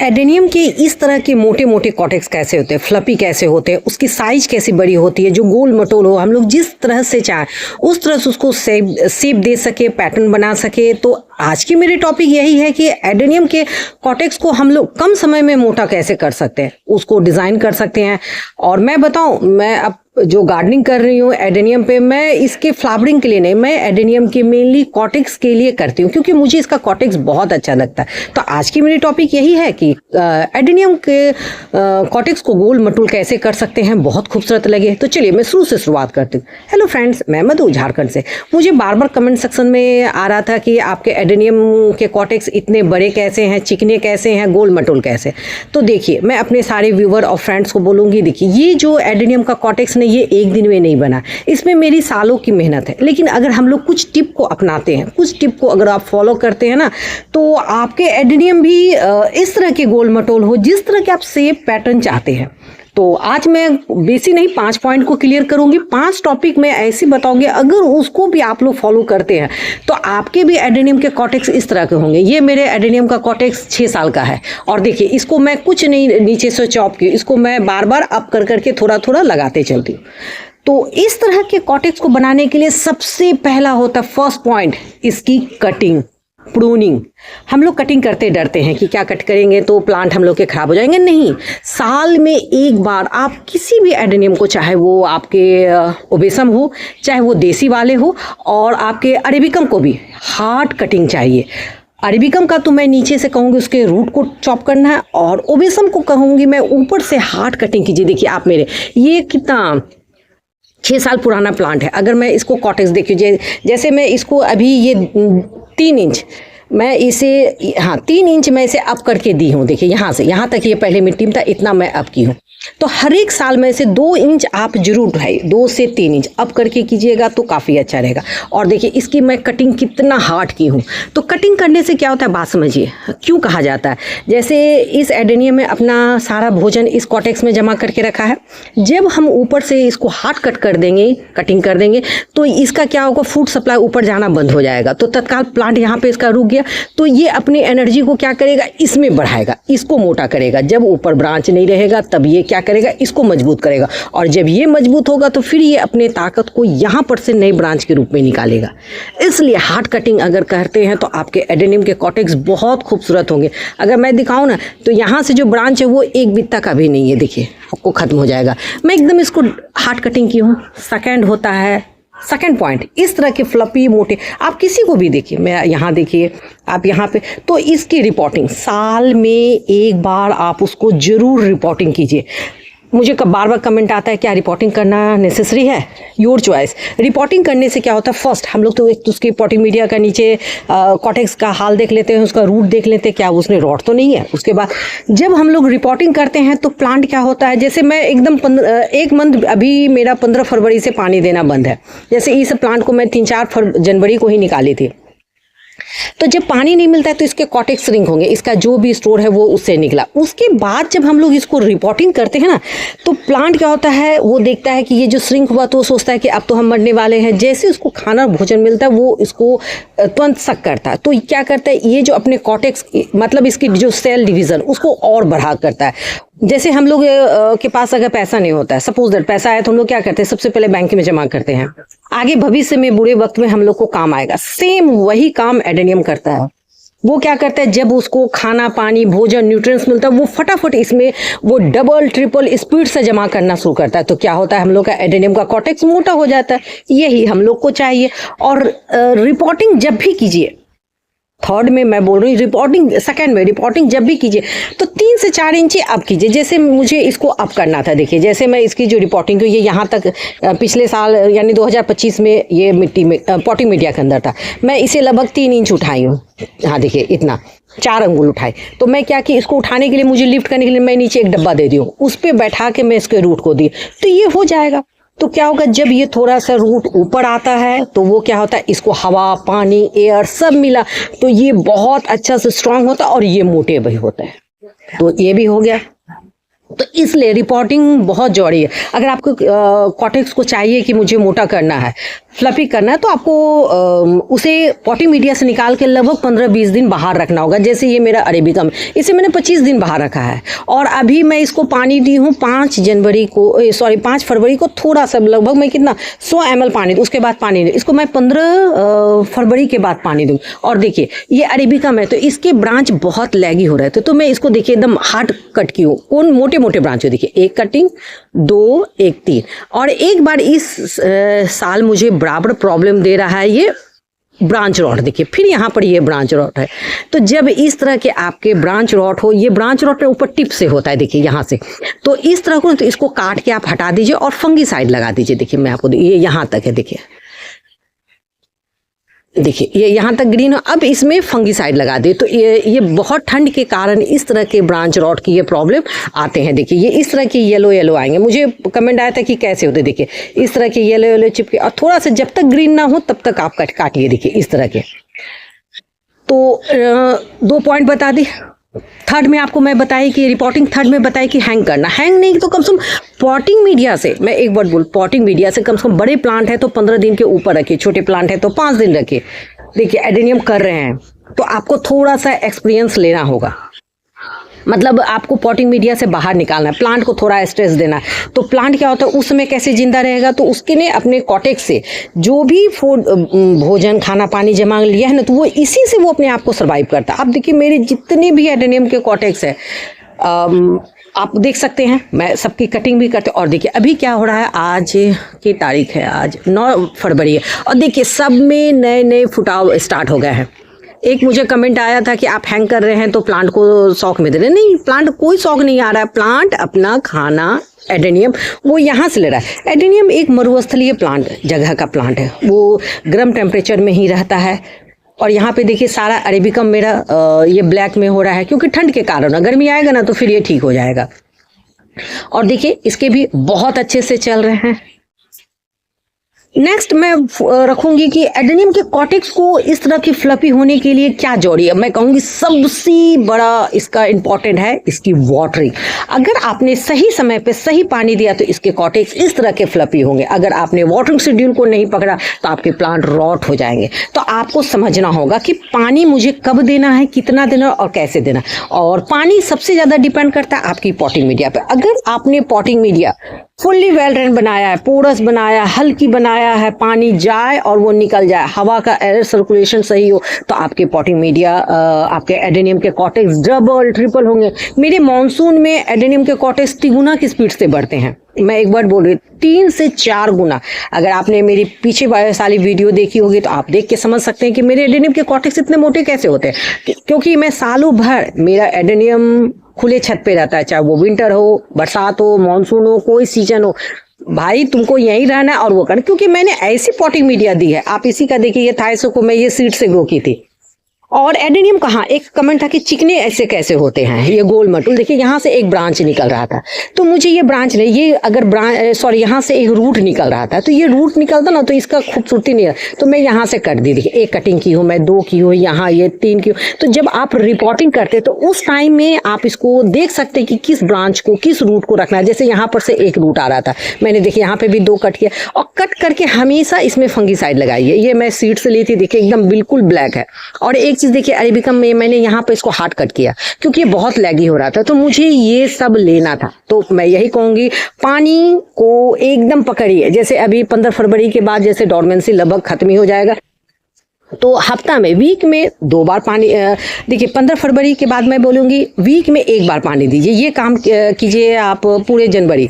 Adenium के इस तरह के मोटे मोटे कॉटेक्स कैसे होते हैं, फ्लपी कैसे होते हैं, उसकी साइज कैसी बड़ी होती है, जो गोल मटोल हो, हम लोग जिस तरह से चाहें उस तरह से उसको शेप दे सके, पैटर्न बना सके। तो आज की मेरी टॉपिक यही है कि एडेनियम के कॉटेक्स को हम लोग कम समय में मोटा कैसे कर सकते हैं, उसको डिज़ाइन कर सकते हैं। और मैं बताऊं, मैं अब जो गार्डनिंग कर रही हूँ एडेनियम पे, मैं इसके फ्लावरिंग के लिए नहीं, मैं एडेनियम के मेनली कॉटेक्स के लिए करती हूँ, क्योंकि मुझे इसका कॉटेक्स बहुत अच्छा लगता है। तो आज की मेरी टॉपिक यही है कि एडेनियम के कॉटेक्स को गोल मटोल कैसे कर सकते हैं, बहुत खूबसूरत लगे। तो चलिए मैं शुरू से शुरुआत करती हूँ। हेलो फ्रेंड्स, मैं मधु झारखंड से। मुझे बार बार कमेंट सेक्शन में आ रहा था कि आपके एडेनियम के कॉटेक्स इतने बड़े कैसे हैं, चिकने कैसे हैं, गोल मटोल कैसे। तो देखिए, मैं अपने सारे व्यूवर और फ्रेंड्स को बोलूँगी, देखिए ये जो एडेनियम का कॉटेक्स नहीं, ये एक दिन में नहीं बना, इसमें मेरी सालों की मेहनत है। लेकिन अगर हम लोग कुछ टिप को अपनाते हैं, कुछ टिप को अगर आप फॉलो करते हैं ना, तो आपके एडेनियम भी इस तरह के गोल मटोल हो जिस तरह के आप शेप पैटर्न चाहते हैं। तो आज मैं बेसी नहीं 5 पॉइंट को क्लियर करूंगी, 5 टॉपिक मैं ऐसे बताऊंगी, अगर उसको भी आप लोग फॉलो करते हैं तो आपके भी एडेनियम के कॉटेक्स इस तरह के होंगे। ये मेरे एडेनियम का कॉटेक्स 6 साल का है, और देखिए इसको मैं कुछ नहीं नीचे से चॉप की, इसको मैं बार बार अप कर करके थोड़ा थोड़ा लगाते चलती हूँ। तो इस तरह के कॉटेक्स को बनाने के लिए सबसे पहला होता है, फर्स्ट पॉइंट, इसकी कटिंग, प्रूनिंग। हम लोग कटिंग करते डरते हैं कि क्या कट करेंगे तो प्लांट हम लोग के खराब हो जाएंगे। नहीं, साल में एक बार आप किसी भी एडेनियम को, चाहे वो आपके ओबेसम हो, चाहे वो देसी वाले हो, और आपके अरेबिकम को भी हार्ड कटिंग चाहिए। अरेबिकम का तो मैं नीचे से कहूँगी उसके रूट को चॉप करना है, और ओबेसम को कहूँगी मैं ऊपर से हार्ड कटिंग कीजिए। देखिए आप मेरे, ये कितना 6 साल पुराना प्लांट है। अगर मैं इसको कॉटेक्स देखिए, जैसे मैं इसको अभी ये 3 इंच मैं इसे, हाँ 3 इंच मैं इसे अप करके दी हूँ। देखिए यहाँ से यहाँ तक ये पहले मिट्टी में था, इतना मैं अप की हूँ। तो हर एक साल में से 2 इंच आप जरूर उठाइए, 2 से 3 इंच अप करके कीजिएगा तो काफ़ी अच्छा रहेगा। और देखिए इसकी मैं कटिंग कितना हार्ड की हूँ। तो कटिंग करने से क्या होता है, बात समझिए क्यों कहा जाता है। जैसे इस एडेनियम में अपना सारा भोजन इस कॉटेक्स में जमा करके रखा है, जब हम ऊपर से इसको हार्ड कट कर देंगे, कटिंग कर देंगे, तो इसका क्या होगा, फूड सप्लाई ऊपर जाना बंद हो जाएगा। तो तत्काल प्लांट यहाँ पे इसका रुक गया, तो ये अपनी एनर्जी को क्या करेगा, इसमें बढ़ाएगा, इसको मोटा करेगा। जब ऊपर ब्रांच नहीं रहेगा तब ये क्या करेगा, इसको मजबूत करेगा, और जब ये मजबूत होगा तो फिर ये अपने ताकत को यहाँ पर से नई ब्रांच के रूप में निकालेगा। इसलिए हार्ड कटिंग अगर करते हैं तो आपके एडेनियम के कॉटेक्स बहुत खूबसूरत होंगे। अगर मैं दिखाऊं ना, तो यहाँ से जो ब्रांच है वो एक बित्ता का भी नहीं है, देखिए आपको खत्म हो जाएगा। मैं एकदम इसको हार्ड कटिंग की हूँ। सेकेंड होता है, सेकेंड पॉइंट, इस तरह के फ्लपी मोटे, आप किसी को भी देखिए, मैं यहाँ देखिए, आप यहाँ पे, तो इसकी रिपोर्टिंग साल में एक बार आप उसको जरूर रिपोर्टिंग कीजिए। मुझे बार बार कमेंट आता है क्या रिपोर्टिंग करना नेसेसरी है, योर चॉइस। रिपोर्टिंग करने से क्या होता है, फर्स्ट हम लोग तो एक उसकी पॉटिंग मीडिया का नीचे कॉटेक्स का हाल देख लेते हैं, उसका रूट देख लेते हैं, क्या उसने रॉड तो नहीं है। उसके बाद जब हम लोग रिपोर्टिंग करते हैं तो प्लांट क्या होता है, जैसे मैं एकदम 1 मंथ, अभी मेरा 15 फरवरी से पानी देना बंद है। जैसे इस प्लांट को मैं 3-4 जनवरी को ही निकाली थी। तो जब पानी नहीं मिलता है तो इसके कॉटेक्स श्रिंक होंगे, इसका जो भी स्टोर है वो उससे निकला। उसके बाद जब हम लोग इसको रिपोर्टिंग करते हैं ना, तो प्लांट क्या होता है, वो देखता है कि ये जो श्रिंक हुआ, तो वो सोचता है कि अब तो हम मरने वाले हैं। जैसे उसको खाना भोजन मिलता है वो इसको तुरंत सक करता है। तो क्या करता है, ये जो अपने कॉटेक्स, मतलब इसकी जो सेल डिवीज़न, उसको और बढ़ा करता है। जैसे हम लोग के पास अगर पैसा नहीं होता है, सपोज दैट पैसा है, तो हम लोग क्या करते हैं, सबसे पहले बैंक में जमा करते हैं, आगे भविष्य में बुरे वक्त में हम लोग को काम आएगा। सेम वही काम एडेनियम करता है। वो क्या करता है, जब उसको खाना पानी भोजन न्यूट्रिएंट्स मिलता है, वो फटाफट इसमें वो डबल ट्रिपल स्पीड से जमा करना शुरू करता है। तो क्या होता है, हम लोग का एडेनियम का कॉटेक्स मोटा हो जाता है। यही हम लोग को चाहिए। और रिपोर्टिंग जब भी कीजिए, थर्ड में मैं बोल रही हूँ रिपोर्टिंग, सेकंड में रिपोर्टिंग जब भी कीजिए तो 3 से 4 इंची अप कीजिए। जैसे मुझे इसको अप करना था, देखिए जैसे मैं इसकी जो रिपोर्टिंग की, ये यहाँ तक पिछले साल यानी 2025 में ये मिट्टी में पॉटिंग मीडिया के अंदर था, मैं इसे लगभग 3 इंच उठाई हूँ। हाँ देखिए इतना, 4 अंगुल उठाए। तो मैं क्या कि इसको उठाने के लिए, मुझे लिफ्ट करने के लिए मैं नीचे एक डब्बा दे दी हूँ, उस पर बैठा के मैं इसके रूट को दी, तो ये हो जाएगा। तो क्या होगा, जब ये थोड़ा सा रूट ऊपर आता है तो वो क्या होता है, इसको हवा पानी एयर सब मिला तो ये बहुत अच्छा से स्ट्रांग होता है, और ये मोटे भी होता है। तो ये भी हो गया। तो इसलिए रिपोर्टिंग बहुत जरूरी है। अगर आपको कॉटेक्स को चाहिए कि मुझे मोटा करना है, फ्लफी करना है तो आपको उसे पॉटिंग मीडिया से निकाल के लगभग 15-20 दिन बाहर रखना होगा। जैसे ये मेरा अरेबिकम, इसे मैंने 25 दिन बाहर रखा है और अभी मैं इसको पानी दी हूँ 5 फरवरी को थोड़ा सा, लगभग मैं कितना 100 ml पानी दूँ, उसके बाद पानी नहीं, इसको मैं 15 फरवरी के बाद पानी दूँ। और देखिए ये अरेबिकम है तो इसके ब्रांच बहुत लैगी हो रहे थे, तो मैं इसको देखिए एकदम हार्ड कट की हूँ, कौन मोटे मोटे ब्रांच हो, देखिए एक कटिंग, 2, 1, 3। और एक बार इस साल मुझे बराबर प्रॉब्लम दे रहा है ये ब्रांच रॉट, देखिए फिर यहाँ पर ये ब्रांच रॉट है। तो जब इस तरह के आपके ब्रांच रॉट हो, ये ब्रांच रॉट ऊपर टिप से होता है, देखिए यहाँ से, तो इस तरह को तो इसको काट के आप हटा दीजिए और फंगीसाइड लगा दीजिए। देखिए मैं आपको, ये यहाँ तक है, देखिए ये यहाँ तक ग्रीन हो, अब इसमें फंगीसाइड लगा दे। तो ये बहुत ठंड के कारण इस तरह के ब्रांच रॉट की ये प्रॉब्लम आते हैं। देखिए ये इस तरह के येलो आएंगे, मुझे कमेंट आया था कि कैसे होते, देखिए इस तरह के येलो चिपके, और थोड़ा सा जब तक ग्रीन ना हो तब तक आप काटिए, देखिए इस तरह के। तो 2 पॉइंट बता दी। थर्ड में आपको मैं बताई कि रिपोर्टिंग, थर्ड में बताई कि हैंग करना, हैंग नहीं तो कम से कम पॉटिंग मीडिया से, मैं एक बार बोल, पॉटिंग मीडिया से कम से कम, बड़े प्लांट है तो 15 दिन के ऊपर रखिए, छोटे प्लांट है तो 5 दिन रखिए। देखिए एडेनियम कर रहे हैं तो आपको थोड़ा सा एक्सपीरियंस लेना होगा, मतलब आपको पॉटिंग मीडिया से बाहर निकालना है, प्लांट को थोड़ा स्ट्रेस देना है। तो प्लांट क्या होता है उस समय कैसे जिंदा रहेगा, तो उसके ने अपने कॉटेक्स से जो भी फूड, भोजन, खाना पानी जमा लिया है ना, तो वो इसी से वो अपने आप को सर्वाइव करता है। अब देखिए मेरे जितने भी एडेनियम के कॉटेक्स है, आप देख सकते हैं, मैं सबकी कटिंग भी करते। और देखिए अभी क्या हो रहा है, आज की तारीख है, आज 9 फरवरी है, और देखिए सब में नए फुटाव स्टार्ट हो गए हैं। एक मुझे कमेंट आया था कि आप हैंग कर रहे हैं तो प्लांट को शौक में दे रहे हैं। नहीं, प्लांट कोई शौक नहीं आ रहा है, प्लांट अपना खाना एडेनियम वो यहाँ से ले रहा है। एडेनियम एक मरुस्थलीय प्लांट जगह का प्लांट है, वो गर्म टेम्परेचर में ही रहता है। और यहाँ पे देखिए सारा अरेबिकम मेरा ये ब्लैक में हो रहा है, क्योंकि ठंड के कारण, गर्मी आएगा ना तो फिर ये ठीक हो जाएगा। और देखिए इसके भी बहुत अच्छे से चल रहे हैं। नेक्स्ट मैं रखूंगी कि एडेनियम के कॉटेक्स को इस तरह की फ्लफी होने के लिए क्या जरूरी है। मैं कहूंगी सबसे बड़ा इसका इंपॉर्टेंट है इसकी वाटरिंग। अगर आपने सही समय पे सही पानी दिया तो इसके कॉटेक्स इस तरह के फ्लफी होंगे। अगर आपने वाटरिंग शेड्यूल को नहीं पकड़ा तो आपके प्लांट रॉट हो जाएंगे। तो आपको समझना होगा कि पानी मुझे कब देना है, कितना देना और कैसे देना। और पानी सबसे ज्यादा डिपेंड करता है आपकी पॉटिंग मीडिया पे। अगर आपने potting media fully well drain बनाया है, पोरस बनाया, हल्की बनाया है, पानी जाए और वो निकल जाए, हवा का एयर सर्कुलेशन सही हो, तो आपके पॉटिंग मीडिया, आपके एडेनियम के कॉटेक्स डबल ट्रिपल होंगे। मेरे मॉनसून में एडेनियम के कॉटेक्स 3 गुना की स्पीड से बढ़ते हैं। मैं एक बार बोल रही हूँ 3 से 4 गुना। अगर आपने मेरी पीछे वाली वीडियो देखी होगी तो आप देख के समझ सकते हैं कि मेरे एडेनियम के कॉटेक्स इतने मोटे कैसे होते हैं, क्योंकि मैं सालों भर मेरा एडेनियम खुले छत पे रहता है, चाहे वो विंटर हो, बरसात हो, मानसून हो, कोई सीजन हो। भाई तुमको यहीं रहना है और वो करना, क्योंकि मैंने ऐसी पॉटिंग मीडिया दी है। आप इसी का देखिए, ये थाइसो को मैं ये सीड से ग्रो की थी। और एडेनियम कहाँ, एक कमेंट था कि चिकने ऐसे कैसे होते हैं, ये गोल मटूल। देखिए यहाँ से एक ब्रांच निकल रहा था, तो मुझे ये ब्रांच नहीं, ये अगर यहाँ से एक रूट निकल रहा था, तो ये रूट निकलता ना तो इसका खूबसूरती नहीं है, तो मैं यहाँ से कट दी। देखिए एक कटिंग की हूँ मैं, 2 की हूँ, यहाँ ये 3 की हूँ। तो जब आप रिपोर्टिंग करते तो उस टाइम में आप इसको देख सकते हैं कि किस ब्रांच को, किस रूट को रखना है। जैसे यहाँ पर से एक रूट आ रहा था, मैंने देखिए यहाँ पे भी 2 कट किया, और कट करके हमेशा इसमें फंगीसाइड लगाइए। ये मैं सीड से ली थी, देखिए एकदम बिल्कुल ब्लैक है। और एक चीज देखिए अरेबिकम में मैंने यहाँ पे इसको हार्ड कट किया, क्योंकि ये बहुत लैगी हो रहा था, तो मुझे ये सब लेना था। तो मैं यही कहूंगी, पानी को एकदम पकड़िए। जैसे अभी 15 फरवरी के बाद जैसे डॉर्मेंसी लगभग खत्म ही हो जाएगा, तो हफ्ता में, वीक में 2 बार पानी, देखिए 15 फरवरी के बाद मैं बोलूँगी वीक में 1 बार पानी दीजिए। ये काम कीजिए आप पूरे जनवरी।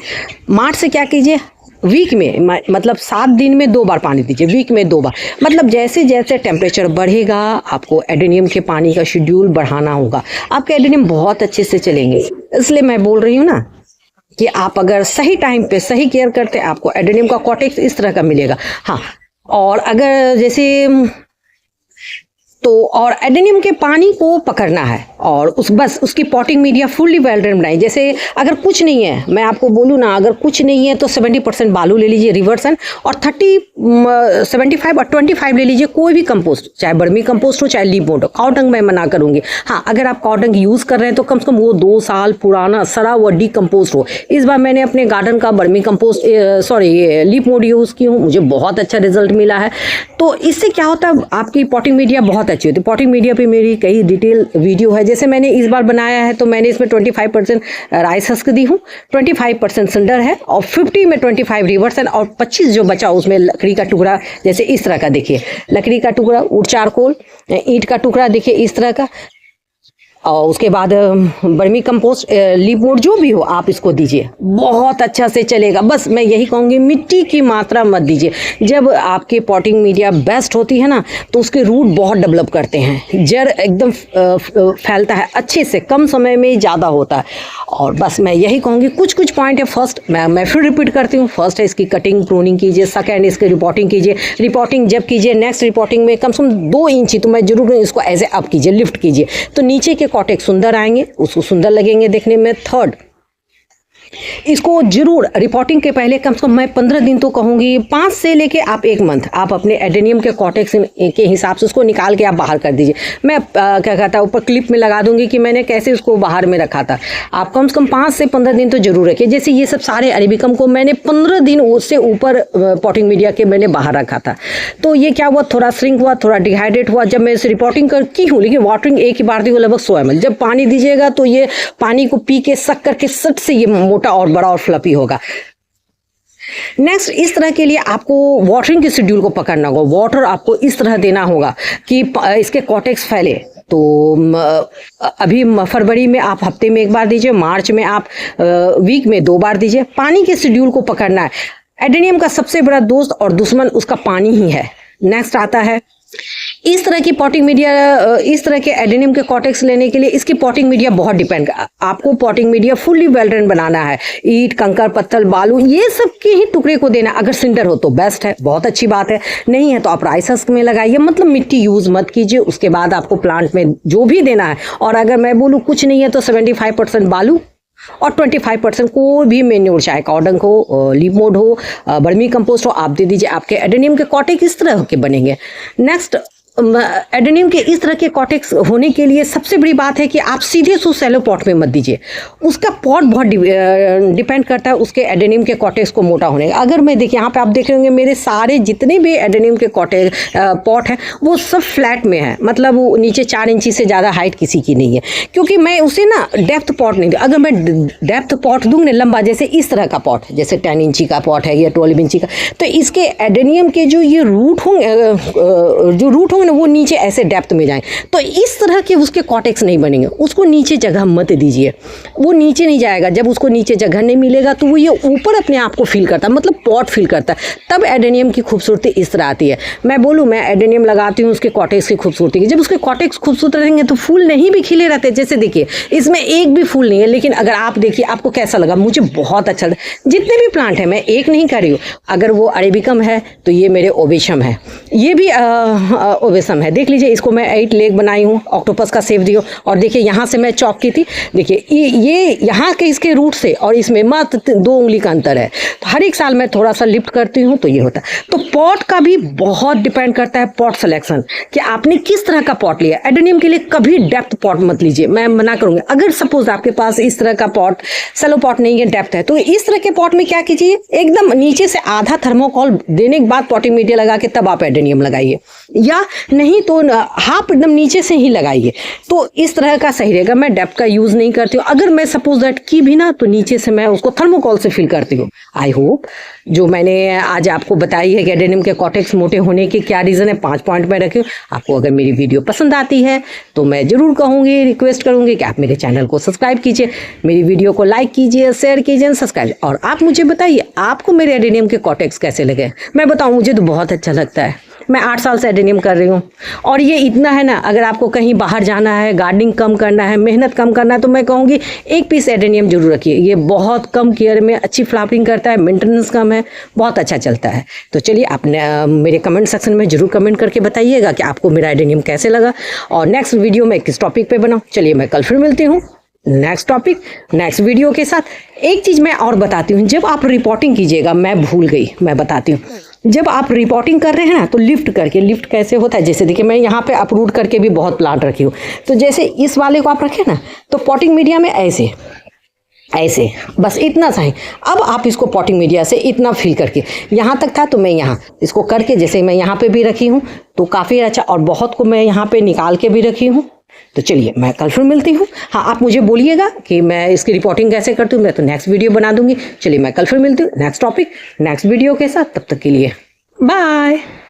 मार्च से क्या कीजिए, वीक में, मतलब 7 दिन में 2 बार पानी दीजिए, वीक में 2 बार। मतलब जैसे जैसे टेम्परेचर बढ़ेगा आपको एडेनियम के पानी का शेड्यूल बढ़ाना होगा, आपके एडेनियम बहुत अच्छे से चलेंगे। इसलिए मैं बोल रही हूँ ना कि आप अगर सही टाइम पे सही केयर करते हैं, आपको एडेनियम का कॉटेक्स इस तरह का मिलेगा। हाँ, और अगर जैसे तो और एडेनियम के पानी को पकड़ना है और बस उसकी potting media fully well drain बनाई। जैसे अगर कुछ नहीं है, मैं आपको बोलूँ ना, अगर कुछ नहीं है तो 70% बालू ले लीजिए रिवर्सन, और 75 और 25 ले लीजिए कोई भी कंपोस्ट, चाहे बर्मी कंपोस्ट हो चाहे लीप मोड हो। काउडंग मैं मना करूंगी। हाँ, अगर आप काउडंग यूज़ कर रहे हैं तो कम से कम वो 2 साल पुराना सड़ा हुआ डीकम्पोस्ट हो। इस बार मैंने अपने गार्डन का बर्मी कंपोस्ट लीप मोड यूज़ की हूँ, मुझे बहुत अच्छा रिजल्ट मिला है। तो इससे क्या होता है, आपकी पॉटिंग मीडिया बहुत अच्छी होती है। पॉटिंग मीडिया पे मेरी कई डिटेल वीडियो है। जैसे मैंने इस बार बनाया है तो मैंने इसमें 25% राइस हस्क दी हूँ, 25% सिंडर है, और 50 में 25 रिवर्सन, और 25 जो बचा उसमें लकड़ी का टुकड़ा, जैसे इस तरह का देखिए, लकड़ी का टुकड़ा, वुड चारकोल, ईंट का टुकड़ा देखिए इस तरह का, और उसके बाद बर्मी कंपोस्ट, लीप मोड, जो भी हो आप इसको दीजिए, बहुत अच्छा से चलेगा। बस मैं यही कहूँगी, मिट्टी की मात्रा मत दीजिए। जब आपकी पॉटिंग मीडिया बेस्ट होती है ना, तो उसके रूट बहुत डेवलप करते हैं, जड़ एकदम फैलता है अच्छे से, कम समय में ज़्यादा होता है। और बस मैं यही कहूँगी, कुछ कुछ पॉइंट है। फर्स्ट मैं फिर रिपीट करती हूँ, फर्स्ट है इसकी कटिंग प्रूनिंग कीजिए, सेकेंड इसकी रिपोर्टिंग कीजिए। रिपोर्टिंग जब कीजिए, नेक्स्ट रिपोर्टिंग में कम से कम 2 इंच ही, तो मैं जरूर इसको एज ए अप कीजिए, लिफ्ट कीजिए, तो नीचे के कॉटेक्स सुंदर आएंगे, उसको सुंदर लगेंगे देखने में। थर्ड, इसको जरूर रिपोर्टिंग के पहले कम से कम मैं 15 दिन तो कहूँगी, 5 से लेके आप 1 मंथ आप अपने एडेनियम के कॉटेक्स के हिसाब से उसको निकाल के आप बाहर कर दीजिए। मैं क्या कहता है, ऊपर क्लिप में लगा दूंगी कि मैंने कैसे उसको बाहर में रखा था। आप कम से कम 5 से 15 दिन तो जरूर रखिए। जैसे ये सब सारे अरेबिकम को मैंने 15 दिन उससे ऊपर पॉटिंग मीडिया के मैंने बाहर रखा था, तो ये क्या हुआ, थोड़ा श्रिंक हुआ, थोड़ा डिहाइड्रेट हुआ। जब मैं इसे रिपोर्टिंग की हूँ, लेकिन वाटरिंग एक ही बार दी हूँ, लगभग 100 ml। जब पानी दीजिएगा तो ये पानी को पी के सक करके सट से ये मोटा और बड़ा और फ्लफी होगा। नेक्स्ट, इस तरह के लिए आपको वाटरिंग के शेड्यूल को पकड़ना होगा। वाटर आपको इस तरह देना होगा कि इसके कॉटेक्स फैले। तो अभी फरवरी में आप हफ्ते में 1 बार दीजिए, मार्च में आप वीक में 2 बार दीजिए। पानी के शेड्यूल को पकड़ना है। एडेनियम का सबसे बड़ा दोस्त और दुश्मन उसका पानी ही है। नेक्स्ट आता है, इस तरह की पॉटिंग मीडिया, इस तरह के एडेनियम के कॉटेक्स लेने के लिए इसकी पॉटिंग मीडिया बहुत डिपेंड, आपको potting media fully well drain बनाना है। ईंट, कंकर, पत्थर, बालू, ये सब के ही टुकड़े को देना। अगर सिंडर हो तो बेस्ट है, बहुत अच्छी बात है। नहीं है तो आप राइस हस्क में लगाइए, मतलब मिट्टी यूज मत कीजिए। उसके बाद आपको प्लांट में जो भी देना है, और अगर मैं बोलूँ कुछ नहीं है तो 75% बालू और 25% कोई भी मेन्योर, चाहे काउडंग हो, लीप मोड हो, बर्मी कंपोस्ट हो, आप दे दीजिए। आपके एडेनियम के कॉटेक्स इस तरह के बनेंगे। नेक्स्ट, एडेनियम के इस तरह के कॉटेक्स होने के लिए सबसे बड़ी बात है कि आप सीधे सो सेलो पॉट में मत दीजिए। उसका पॉट बहुत डिपेंड करता है उसके एडेनियम के कॉटेक्स को मोटा होने का। अगर मैं देखिए, यहाँ पे आप देख रहे होंगे मेरे सारे जितने भी एडेनियम के पॉट हैं वो सब फ्लैट में है, मतलब वो नीचे 4 इंची से ज़्यादा हाइट किसी की नहीं है, क्योंकि मैं उसे ना डेप्थ पॉट नहीं दूँ। अगर मैं डेप्थ पॉट दूँगी ना लंबा, जैसे इस तरह का पॉट, जैसे 10 इंची का पॉट है या 12 इंची का, तो इसके एडेनियम के जो ये रूट होंगे वो नीचे ऐसे डेप्थ में जाएं, तो इस तरह के उसके कॉटेक्स नहीं बनेंगे। उसको नीचे जगह मत दीजिए, वो नीचे नहीं जाएगा। जब उसको नीचे जगह नहीं मिलेगा तो वो ये ऊपर अपने आप को फील करता है, मतलब पॉट फील करता है। तब एडेनियम की खूबसूरती इस तरह आती है। मैं बोलूँ, मैं एडेनियम लगाती हूँ उसके कॉटेक्स की खूबसूरती की। जब उसके कॉटेक्स खूबसूरत रहेंगे तो फूल नहीं भी खिले रहते। जैसे देखिए, इसमें एक भी फूल नहीं है, लेकिन अगर आप देखिए आपको कैसा लगा, मुझे बहुत अच्छा लगा। जितने भी प्लांट है, मैं एक नहीं कर रही हूँ, अगर वो अरेबिकम है तो ये मेरे ओबेशम है, ये भी ओबेशम है। देख लीजिए, इसको मैं 8 लेग बनाई हूँ, ऑक्टोपस का सेव दियो, और देखिए यहाँ से मैं चॉप की थी। देखिए ये यहाँ के इसके रूट से और इसमें मात्र 2 उंगली का अंतर है। तो हर एक साल मैं थोड़ा सा लिफ्ट करती हूँ तो ये होता है। तो पॉट का भी बहुत डिपेंड करता है, पॉट सिलेक्शन, कि आपने किस तरह का पॉट लिया। एडेनियम के लिए कभी डेप्थ पॉट मत लीजिए, मैं मना करूँगी। अगर सपोज आपके पास इस तरह का पॉट, सेलो पॉट नहीं है, डेप्थ है, तो इस तरह के पॉट में क्या कीजिए, एकदम नीचे से आधा थर्मोकॉल देने के बाद पॉटिंग मीडिया लगा के तब आप एडेनियम लगाइए, या नहीं तो हाफ एकदम नीचे से ही लगाइए। तो इस तरह का सही रहेगा। मैं डेप्थ का यूज़ नहीं करती हूँ। अगर मैं सपोज दैट की भी ना, तो नीचे से मैं उसको थर्मोकॉल से फिल करती हूँ। आई होप जो मैंने आज आपको बताई है कि एडेनियम के कॉटेक्स मोटे होने के क्या रीज़न है, 5 पॉइंट में रखी हूँ। आपको अगर मेरी वीडियो पसंद आती है तो मैं ज़रूर कहूँगी, रिक्वेस्ट करूँगी कि आप मेरे चैनल को सब्सक्राइब कीजिए, मेरी वीडियो को लाइक कीजिए, शेयर कीजिए, सब्सक्राइब। और आप मुझे बताइए आपको मेरे एडेनियम के कॉटेक्स कैसे लगे। मैं बताऊँ, मुझे तो बहुत अच्छा लगता है। मैं 8 साल से एडेनियम कर रही हूँ। और ये इतना है ना, अगर आपको कहीं बाहर जाना है, गार्डनिंग कम करना है, मेहनत कम करना है, तो मैं कहूँगी 1 पीस एडेनियम जरूर रखिए। ये बहुत कम केयर में अच्छी फ्लावरिंग करता है, मेंटेनेंस कम है, बहुत अच्छा चलता है। तो चलिए आपने मेरे कमेंट सेक्शन में जरूर कमेंट करके बताइएगा कि आपको मेरा एडेनियम कैसे लगा और नेक्स्ट वीडियो में किस टॉपिक पे बनाऊँ। चलिए मैं कल फिर मिलती हूँ नेक्स्ट टॉपिक नेक्स्ट वीडियो के साथ। एक चीज़ मैं और बताती हूँ, जब आप रिपोर्टिंग कीजिएगा, मैं भूल गई, मैं बताती हूँ, जब आप रिपोर्टिंग कर रहे हैं ना तो लिफ्ट करके, लिफ्ट कैसे होता है, जैसे देखिए मैं यहाँ पे अपरूट करके भी बहुत प्लांट रखी हूँ, तो जैसे इस वाले को आप रखें ना तो पॉटिंग मीडिया में ऐसे ऐसे बस इतना सा है। अब आप इसको पॉटिंग मीडिया से इतना फिल करके, यहाँ तक था तो मैं यहाँ इसको करके, जैसे मैं यहाँ पे भी रखी हूँ तो काफ़ी अच्छा, और बहुत को मैं यहाँ पे निकाल के भी रखी हूँ। तो चलिए मैं कल फिर मिलती हूँ। हाँ, आप मुझे बोलिएगा कि मैं इसकी रिपोर्टिंग कैसे करती हूँ, मैं तो नेक्स्ट वीडियो बना दूंगी। चलिए मैं कल फिर मिलती हूँ नेक्स्ट टॉपिक नेक्स्ट वीडियो के साथ। तब तक के लिए बाय।